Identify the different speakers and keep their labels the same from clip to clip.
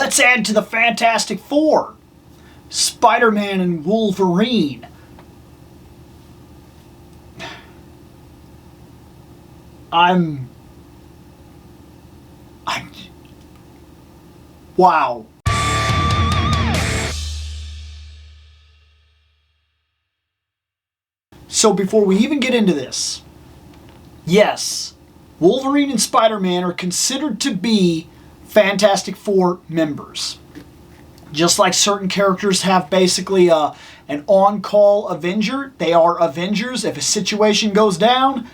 Speaker 1: Let's add to the Fantastic Four Spider-Man and Wolverine. Wow. So before we even get into this, yes, Wolverine and Spider-Man are considered to be Fantastic Four members. Just like certain characters have basically an on-call Avenger, they are Avengers. If a situation goes down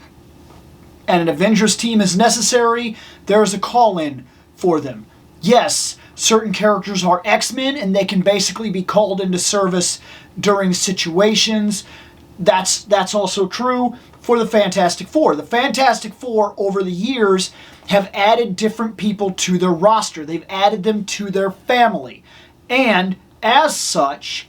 Speaker 1: and an Avengers team is necessary, there is a call-in for them. Yes, certain characters are X-Men and they can basically be called into service during situations. That's also true for the Fantastic Four. The Fantastic Four, over the years, have added different people to their roster. They've added them to their family. And as such,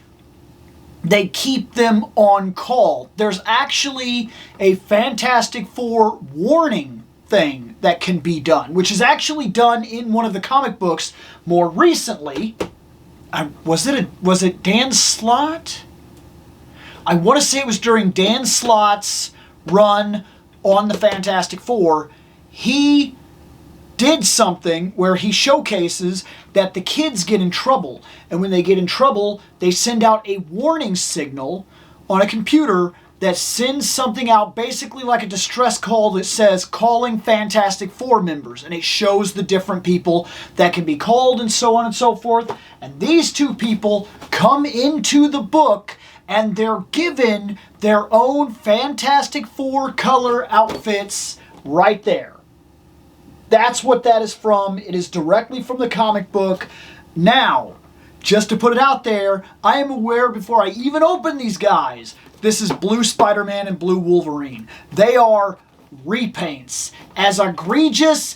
Speaker 1: they keep them on call. There's actually a Fantastic Four warning thing that can be done, which is actually done in one of the comic books more recently. Was it Dan Slott? I want to say it was during Dan Slott's run on the Fantastic Four. He did something where he showcases that the kids get in trouble. And when they get in trouble, they send out a warning signal on a computer that sends something out basically like a distress call that says calling Fantastic Four members. And it shows the different people that can be called and so on and so forth. And these two people come into the book and they're given their own Fantastic Four color outfits right there. That's what that is from. It is directly from the comic book. Now, just to put it out there, I am aware before I even open these guys, this is Blue Spider-Man and Blue Wolverine. They are repaints. As egregious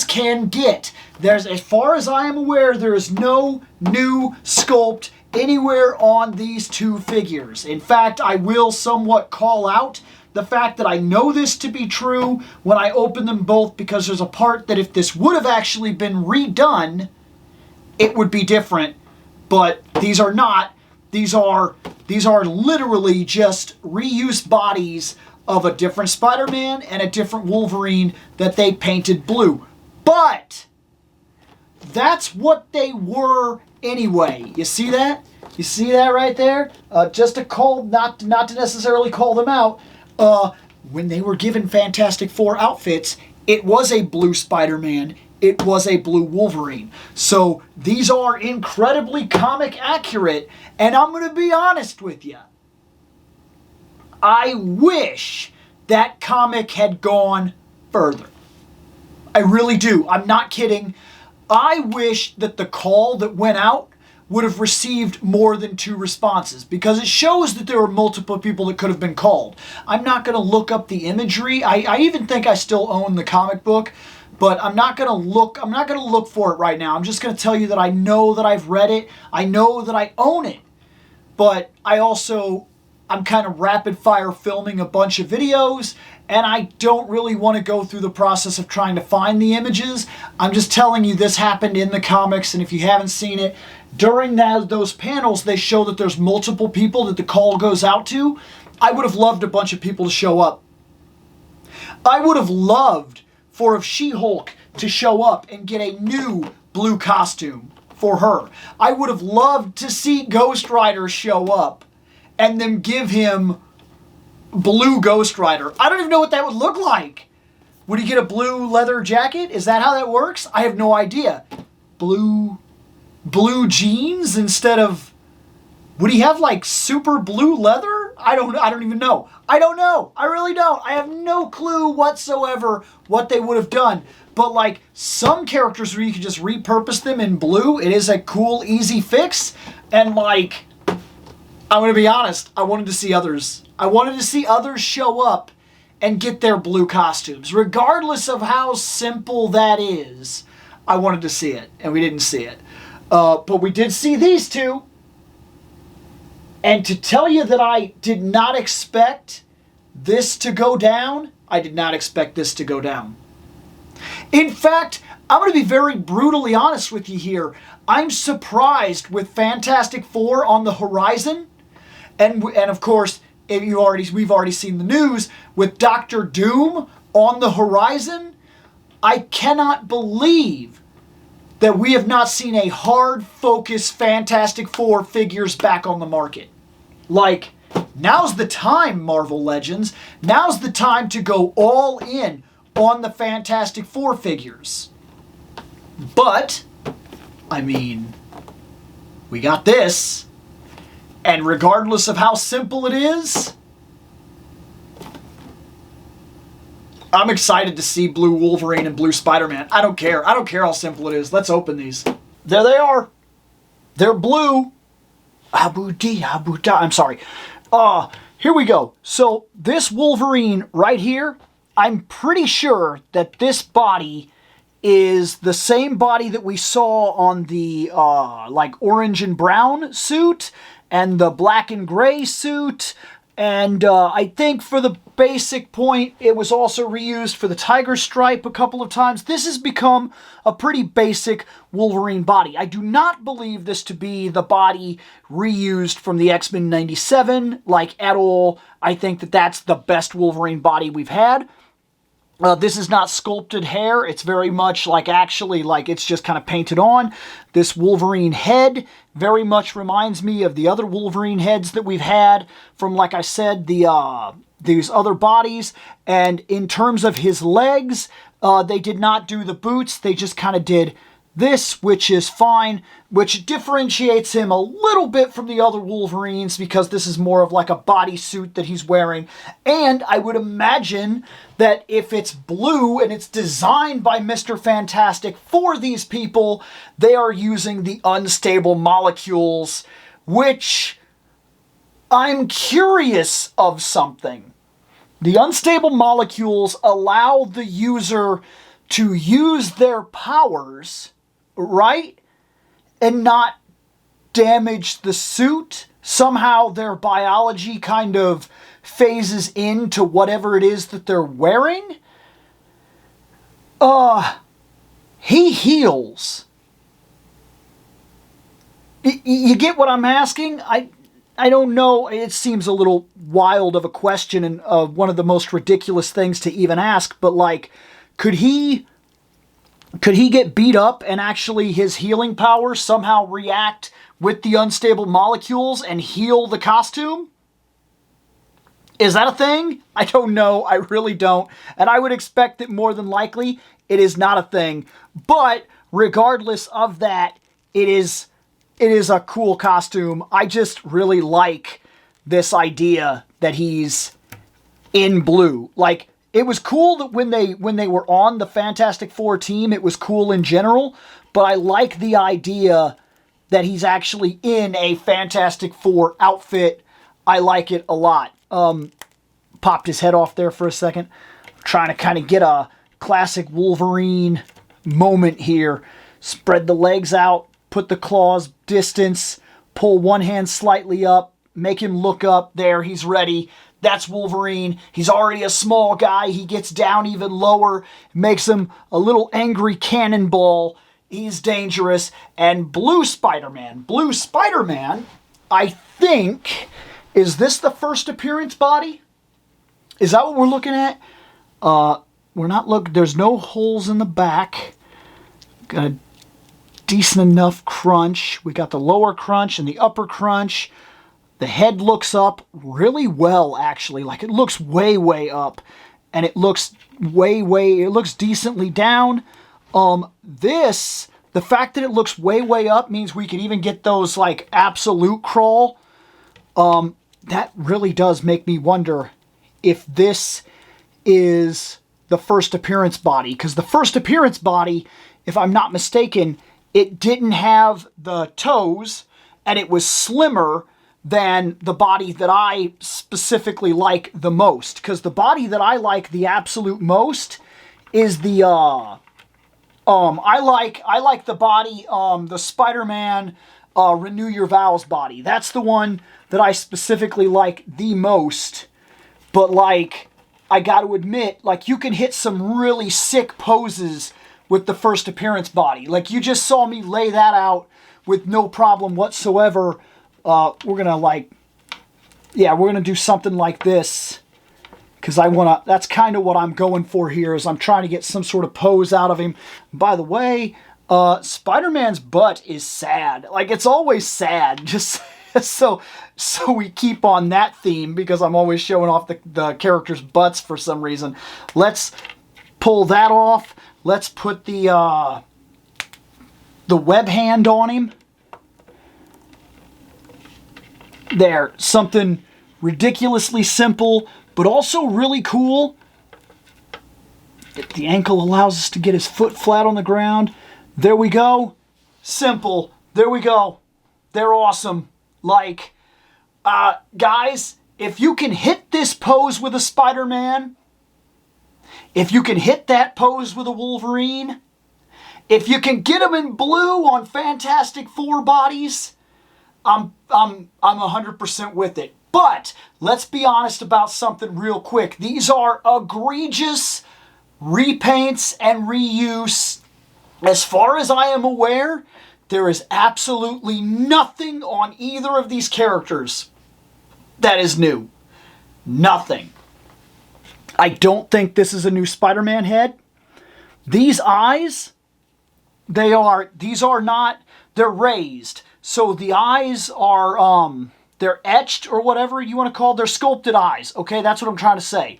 Speaker 1: can get. As far as I am aware, there is no new sculpt anywhere on these two figures. In fact, I will somewhat call out the fact that I know this to be true when I open them both, because there's a part that if this would have actually been redone, it would be different. But these are not. These are literally just reused bodies of a different Spider-Man and a different Wolverine that they painted blue. But that's what they were anyway. You see that? You see that right there? Just to call, not to necessarily call them out. When they were given Fantastic Four outfits, it was a blue Spider-Man, it was a blue Wolverine. So these are incredibly comic accurate, and I'm going to be honest with you. I wish that comic had gone further. I really do. I'm not kidding. I wish that the call that went out would have received more than 2 responses, because it shows that there were multiple people that could have been called. I'm not going to look up the imagery. I even think I still own the comic book, but I'm not going to look for it right now. I'm just going to tell you that I know that I've read it. I know that I own it. But I'm kind of rapid fire filming a bunch of videos, and I don't really want to go through the process of trying to find the images. I'm just telling you this happened in the comics, and if you haven't seen it, during those panels, they show that there's multiple people that the call goes out to. I would have loved a bunch of people to show up. I would have loved for if She-Hulk to show up and get a new blue costume for her. I would have loved to see Ghost Rider show up and then give him blue Ghost Rider. I don't even know what that would look like. Would he get a blue leather jacket? Is that how that works? I have no idea. Blue jeans instead of... Would he have like super blue leather? I don't even know. I don't know. I really don't. I have no clue whatsoever what they would have done. But like some characters where you can just repurpose them in blue, it is a cool, easy fix. And like, I'm going to be honest, I wanted to see others. I wanted to see others show up and get their blue costumes. Regardless of how simple that is, I wanted to see it. And we didn't see it. But we did see these two. And to tell you that I did not expect this to go down, I did not expect this to go down. In fact, I'm going to be very brutally honest with you here. I'm surprised with Fantastic Four on the horizon. And of course, we've already seen the news with Doctor Doom on the horizon. I cannot believe that we have not seen a hard-focused Fantastic Four figures back on the market. Like, now's the time, Marvel Legends. Now's the time to go all in on the Fantastic Four figures. But, I mean, we got this. And regardless of how simple it is, I'm excited to see Blue Wolverine and Blue Spider-Man. I don't care. I don't care how simple it is. Let's open these. There they are. They're blue. Abu Da. I'm sorry. Here we go. So this Wolverine right here, I'm pretty sure that this body is the same body that we saw on the like orange and brown suit and the black and gray suit. And I think for the basic point, it was also reused for the tiger stripe a couple of times. This has become a pretty basic Wolverine body. I do not believe this to be the body reused from the X-Men 97, like, at all. I think that that's the best Wolverine body we've had. This is not sculpted hair. It's very much like actually like it's just kind of painted on. This Wolverine head very much reminds me of the other Wolverine heads that we've had from, like I said, these other bodies. And in terms of his legs, they did not do the boots. They just kind of did this, which is fine, which differentiates him a little bit from the other Wolverines because this is more of like a bodysuit that he's wearing. And I would imagine that if it's blue and it's designed by Mr. Fantastic for these people, they are using the unstable molecules, which I'm curious of something. The unstable molecules allow the user to use their powers, right? And not damage the suit. Somehow their biology kind of phases into whatever it is that they're wearing. He heals. You get what I'm asking? I don't know. It seems a little wild of a question and one of the most ridiculous things to even ask, but like, could he get beat up and actually his healing powers somehow react with the unstable molecules and heal the costume? Is that a thing? I don't know. I really don't. And I would expect that more than likely it is not a thing. But regardless of that, it is a cool costume. I just really like this idea that he's in blue. Like, it was cool that when they were on the Fantastic Four team, it was cool in general, but I like the idea that he's actually in a Fantastic Four outfit. I like it a lot. Popped his head off there for a second. I'm trying to kind of get a classic Wolverine moment here. Spread the legs out, put the claws distance, pull one hand slightly up, make him look up. There, he's ready. That's Wolverine. He's already a small guy. He gets down even lower, makes him a little angry cannonball. He's dangerous. And Blue Spider-Man. Blue Spider-Man, I think, is this the first appearance body? Is that what we're looking at? We're not looking. There's no holes in the back. Got a decent enough crunch. We got the lower crunch and the upper crunch. The head looks up really well, actually. Like, it looks way, way up. And it looks it looks decently down. The fact that it looks way, way up means we can even get those, like, absolute crawl. That really does make me wonder if this is the first appearance body. Because the first appearance body, if I'm not mistaken, it didn't have the toes, and it was slimmer than the body that I specifically like the most. Because the body that I like the absolute most is the, I like the body, the Spider-Man Renew Your Vows body. That's the one that I specifically like the most. But, like, I got to admit, like, you can hit some really sick poses with the first appearance body. Like, you just saw me lay that out with no problem whatsoever. We're gonna we're gonna do something like this, because that's kind of what I'm going for here, is I'm trying to get some sort of pose out of him. By the way, Spider-Man's butt is sad. Like, it's always sad, just so we keep on that theme, because I'm always showing off the characters' butts for some reason. Let's pull that off. Let's put the web hand on him. There, something ridiculously simple, but also really cool. The ankle allows us to get his foot flat on the ground. There we go. Simple. There we go. They're awesome. Like, guys, if you can hit this pose with a Spider-Man, if you can hit that pose with a Wolverine, if you can get them in blue on Fantastic Four bodies, I'm 100% with it. But let's be honest about something real quick. These are egregious repaints and reuse. As far as I am aware, there is absolutely nothing on either of these characters that is new. Nothing. I don't think this is a new Spider-Man head. These eyes, they're raised. So the eyes are, they're etched or whatever you want to call it. They're sculpted eyes. Okay, that's what I'm trying to say.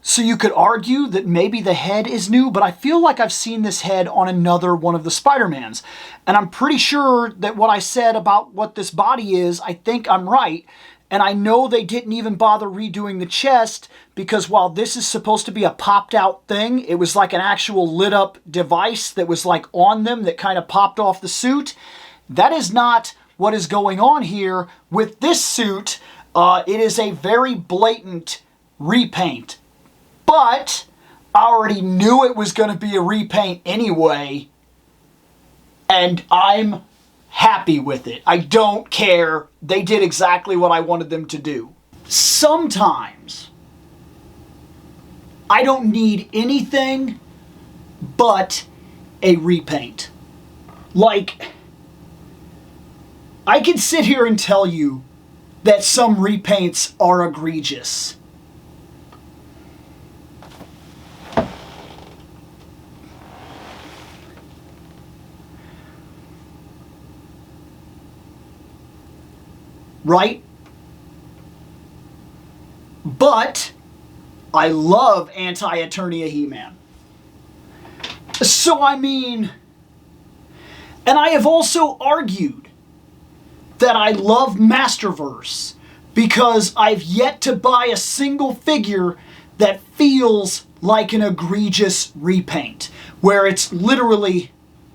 Speaker 1: So you could argue that maybe the head is new, but I feel like I've seen this head on another one of the Spider-Mans. And I'm pretty sure that what I said about what this body is, I think I'm right. And I know they didn't even bother redoing the chest, because while this is supposed to be a popped out thing, it was like an actual lit up device that was like on them that kind of popped off the suit. That is not what is going on here with this suit. It is a very blatant repaint. But I already knew it was going to be a repaint anyway, and I'm happy with it. I don't care. They did exactly what I wanted them to do. Sometimes I don't need anything but a repaint. Like, I can sit here and tell you that some repaints are egregious. Right? But I love Anti-Eternia He-Man. So, I mean, and I have also argued that I love Masterverse because I've yet to buy a single figure that feels like an egregious repaint, where it's literally,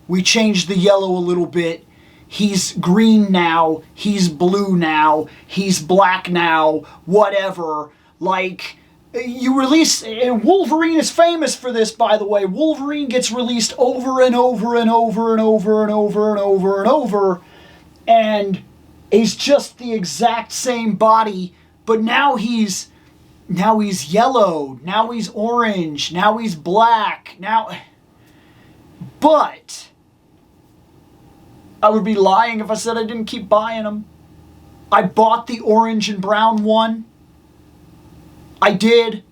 Speaker 1: we changed the yellow a little bit, he's green now, he's blue now, he's black now, whatever. Like, you release, and Wolverine is famous for this, by the way. Wolverine gets released over and over and over and over and over and over and over, and he's just the exact same body, but now he's yellow, now he's orange, now he's black, but I would be lying if I said I didn't keep buying them. I bought the orange and brown one. I did.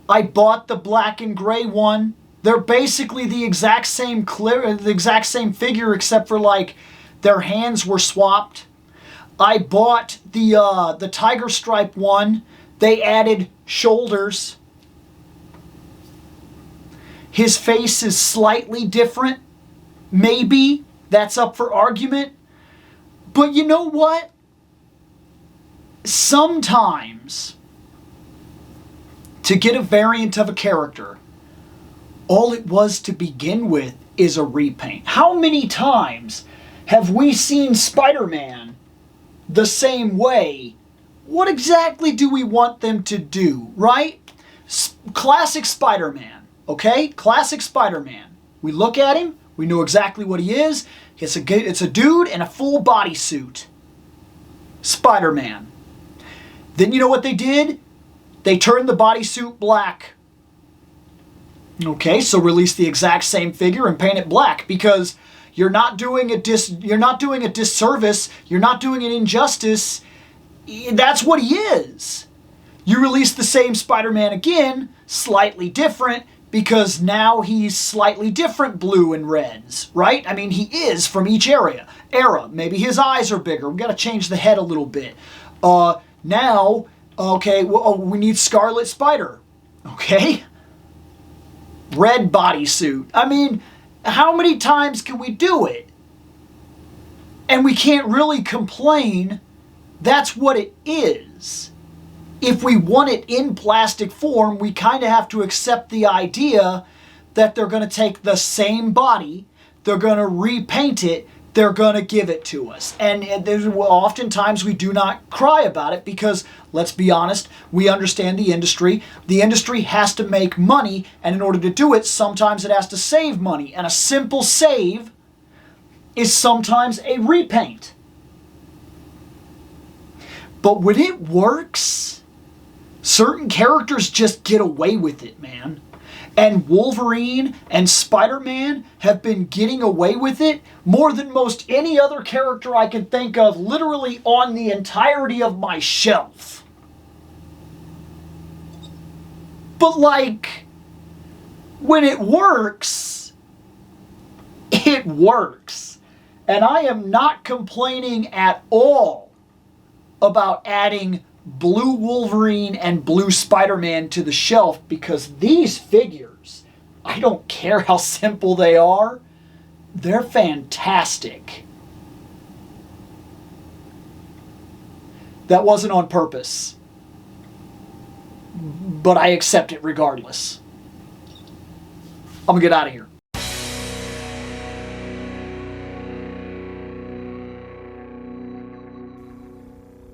Speaker 1: I bought the black and gray one. They're basically the exact same figure, except for like their hands were swapped. I bought the tiger stripe one. They added shoulders. His face is slightly different. Maybe. That's up for argument. But you know what? Sometimes, to get a variant of a character, all it was to begin with is a repaint. How many times have we seen Spider-Man the same way? What exactly do we want them to do, right? Classic Spider-Man, okay? Classic Spider-Man. We look at him, we know exactly what he is. It's a dude in a full bodysuit. Spider-Man. Then you know what they did? They turned the bodysuit black. Okay, so release the exact same figure and paint it black, because you're not doing a disservice, you're not doing an injustice. That's what he is. You release the same Spider-Man again, slightly different, because now he's slightly different blue and reds, right? I mean, he is from each era. Maybe his eyes are bigger. We've got to change the head a little bit. Now, okay, we need Scarlet Spider. Okay? Red bodysuit. I mean, how many times can we do it? And we can't really complain. That's what it is. If we want it in plastic form, we kind of have to accept the idea that they're going to take the same body, they're going to repaint it, they're going to give it to us. And there's oftentimes we do not cry about it because, let's be honest, we understand the industry. The industry has to make money, and in order to do it, sometimes it has to save money. And a simple save is sometimes a repaint. But when it works, certain characters just get away with it, man. And Wolverine and Spider-Man have been getting away with it more than most any other character I can think of, literally on the entirety of my shelf. But like, when it works, it works. And I am not complaining at all about adding blue Wolverine and blue Spider-Man to the shelf, because these figures, I don't care how simple they are, they're fantastic. That wasn't on purpose, but I accept it regardless. I'm gonna get out of here.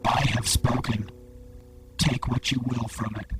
Speaker 2: I have spoken. Take what you will from it.